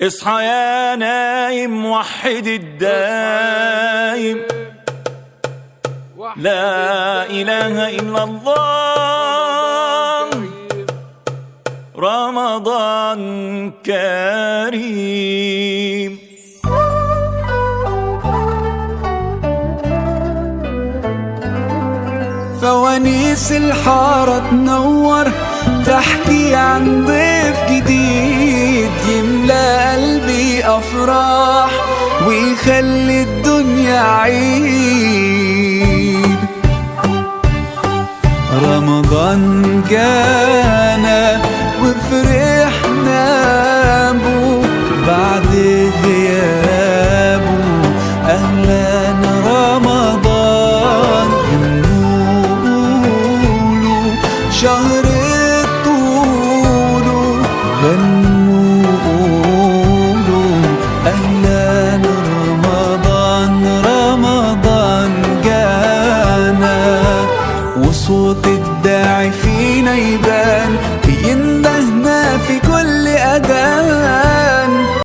اصحى يا نايم وحد الدايم، لا إله إلا الله، رمضان كريم. فوانيس الحارة تنور، تحكي عن ضيف جديد يملى قلبي أفراح ويخلي الدنيا عيد. رمضان جانا وفرحنا بو بعد غيابه، أهلا رمضان غنوله شهر الطول، غنوله أهلا رمضان، رمضان جانا وصوت الداعي فينا يبان